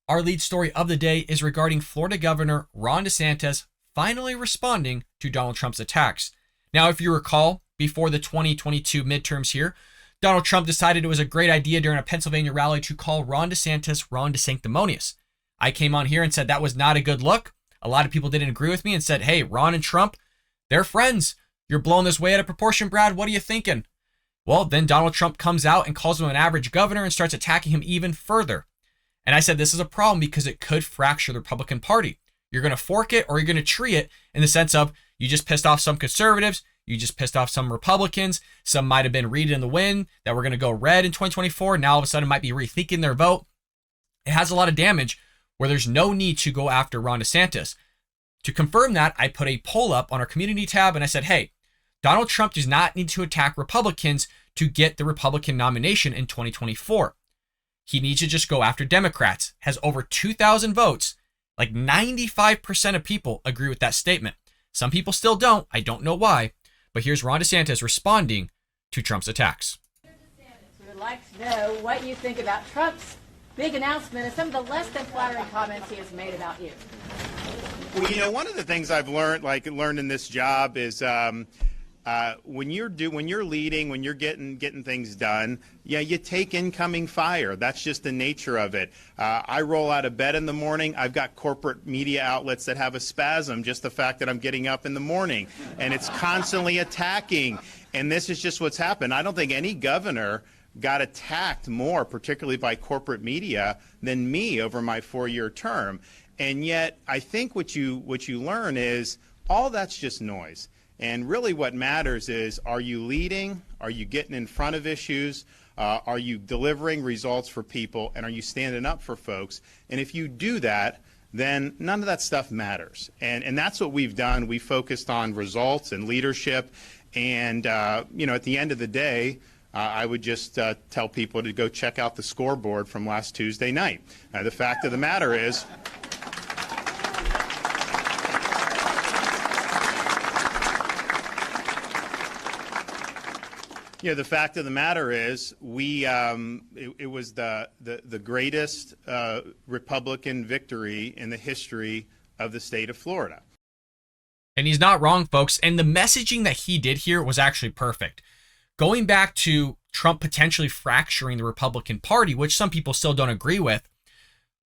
Our lead story of the day is regarding Florida Governor Ron DeSantis finally responding to Donald Trump's attacks. Now, if you recall, before the 2022 midterms here, Donald Trump decided it was a great idea during a Pennsylvania rally to call Ron DeSantis Ron DeSanctimonious. I came on here and said that was not a good look. A lot of people didn't agree with me and said, hey, Ron and Trump, they're friends. You're blowing this way out of proportion, Brad. What are you thinking? Well, then Donald Trump comes out and calls him an average governor and starts attacking him even further. And I said this is a problem because it could fracture the Republican Party. You're going to fork it or you're going to tree it in the sense of you just pissed off some conservatives, you just pissed off some Republicans, some might have been reading in the wind that we're going to go red in 2024. Now all of a sudden might be rethinking their vote. It has a lot of damage where there's no need to go after Ron DeSantis. To confirm that, I put a poll up on our community tab and I said, hey, Donald Trump does not need to attack Republicans to get the Republican nomination in 2024. He needs to just go after Democrats. Has over 2,000 votes. Like 95% of people agree with that statement. Some people still don't. I don't know why. But here's Ron DeSantis responding to Trump's attacks. We would like to know what you think about Trump's big announcement and some of the less than flattering comments he has made about you. Well, you know, one of the things I've learned in this job is when you're leading, when you're getting things done, yeah, you take incoming fire. That's just the nature of it. I roll out of bed in the morning. I've got corporate media outlets that have a spasm, just the fact that I'm getting up in the morning, and it's constantly attacking. And this is just what's happened. I don't think any governor got attacked more, particularly by corporate media, than me over my 4-year term. And yet, I think what you learn is all that's just noise. And really what matters is, are you leading? Are you getting in front of issues? Are you delivering results for people? And are you standing up for folks? And if you do that, then none of that stuff matters. And that's what we've done. We focused on results and leadership. And, you know, at the end of the day, I would just tell people to go check out the scoreboard from last Tuesday night. The fact of the matter is, you know, the fact of the matter is, it was the greatest Republican victory in the history of the state of Florida. And he's not wrong, folks. And the messaging that he did here was actually perfect. Going back to Trump potentially fracturing the Republican Party, which some people still don't agree with,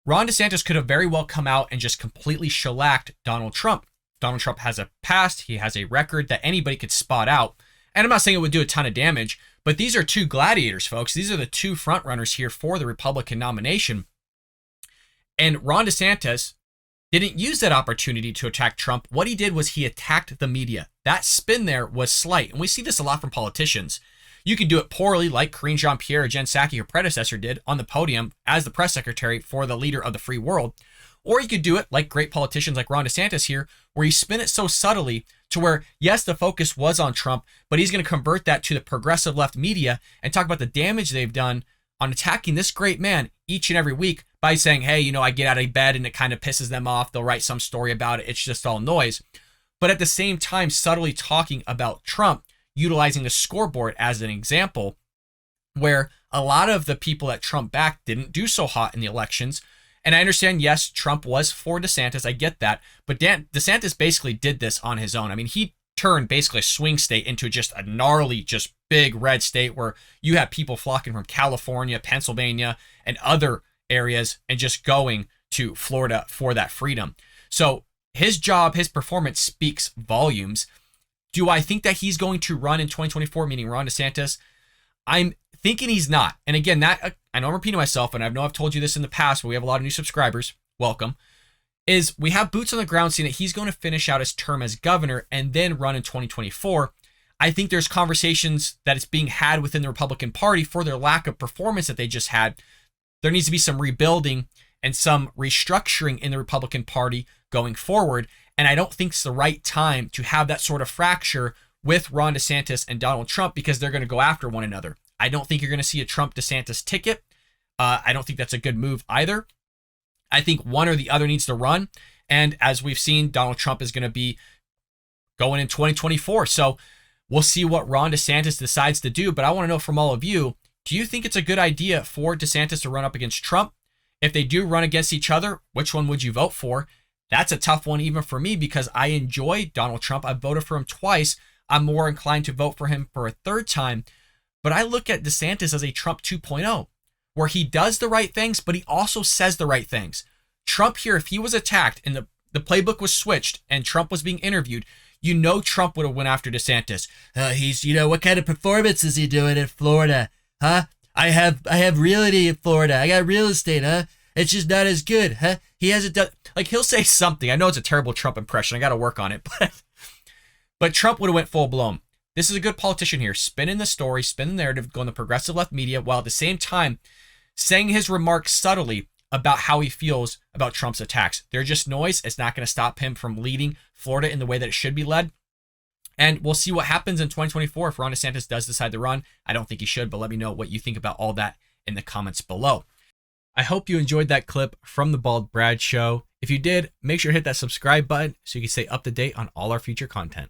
Ron DeSantis could have very well come out and just completely shellacked Donald Trump. Donald Trump has a past. He has a record that anybody could spot out. And I'm not saying it would do a ton of damage, but these are two gladiators, folks. These are the two frontrunners here for the Republican nomination. And Ron DeSantis didn't use that opportunity to attack Trump. What he did was he attacked the media. That spin there was slight. And we see this a lot from politicians. You can do it poorly, like Karine Jean-Pierre or Jen Psaki, her predecessor, did on the podium as the press secretary for the leader of the free world. Or you could do it like great politicians like Ron DeSantis here, where you spin it so subtly to where, yes, the focus was on Trump, but he's going to convert that to the progressive left media and talk about the damage they've done on attacking this great man each and every week by saying, hey, you know, I get out of bed and it kind of pisses them off. They'll write some story about it. It's just all noise. But at the same time, subtly talking about Trump, utilizing the scoreboard as an example, where a lot of the people that Trump backed didn't do so hot in the elections. And I understand, yes, Trump was for DeSantis. I get that. But DeSantis basically did this on his own. I mean, he turned basically a swing state into just a gnarly, just big red state where you have people flocking from California, Pennsylvania, and other areas and just going to Florida for that freedom. So his job, his performance speaks volumes. Do I think that he's going to run in 2024, meaning Ron DeSantis? I'm thinking he's not. And again, that I know I'm repeating myself, and I know I've told you this in the past, but we have a lot of new subscribers. Welcome. Is we have boots on the ground saying that he's going to finish out his term as governor and then run in 2024. I think there's conversations that it's being had within the Republican Party for their lack of performance that they just had. There needs to be some rebuilding and some restructuring in the Republican Party going forward. And I don't think it's the right time to have that sort of fracture with Ron DeSantis and Donald Trump because they're going to go after one another. I don't think you're going to see a Trump-DeSantis ticket. I don't think that's a good move either. I think one or the other needs to run. And as we've seen, Donald Trump is going to be going in 2024. So we'll see what Ron DeSantis decides to do. But I want to know from all of you, do you think it's a good idea for DeSantis to run up against Trump? If they do run against each other, which one would you vote for? That's a tough one even for me because I enjoy Donald Trump. I voted for him twice. I'm more inclined to vote for him for a third time. But I look at DeSantis as a Trump 2.0, where he does the right things, but he also says the right things. Trump here, if he was attacked and the playbook was switched and Trump was being interviewed, you know Trump would have went after DeSantis. He's, what kind of performance is he doing in Florida? Huh? I have realty in Florida. I got real estate, huh? It's just not as good, huh? He hasn't done, like, he'll say something. I know it's a terrible Trump impression. I got to work on it, but Trump would have went full blown. This is a good politician here, spinning the story, spinning the narrative, going the progressive left media, while at the same time saying his remarks subtly about how he feels about Trump's attacks. They're just noise. It's not going to stop him from leading Florida in the way that it should be led. And we'll see what happens in 2024 if Ron DeSantis does decide to run. I don't think he should, but let me know what you think about all that in the comments below. I hope you enjoyed that clip from the Bald Brad Show. If you did, make sure to hit that subscribe button so you can stay up to date on all our future content.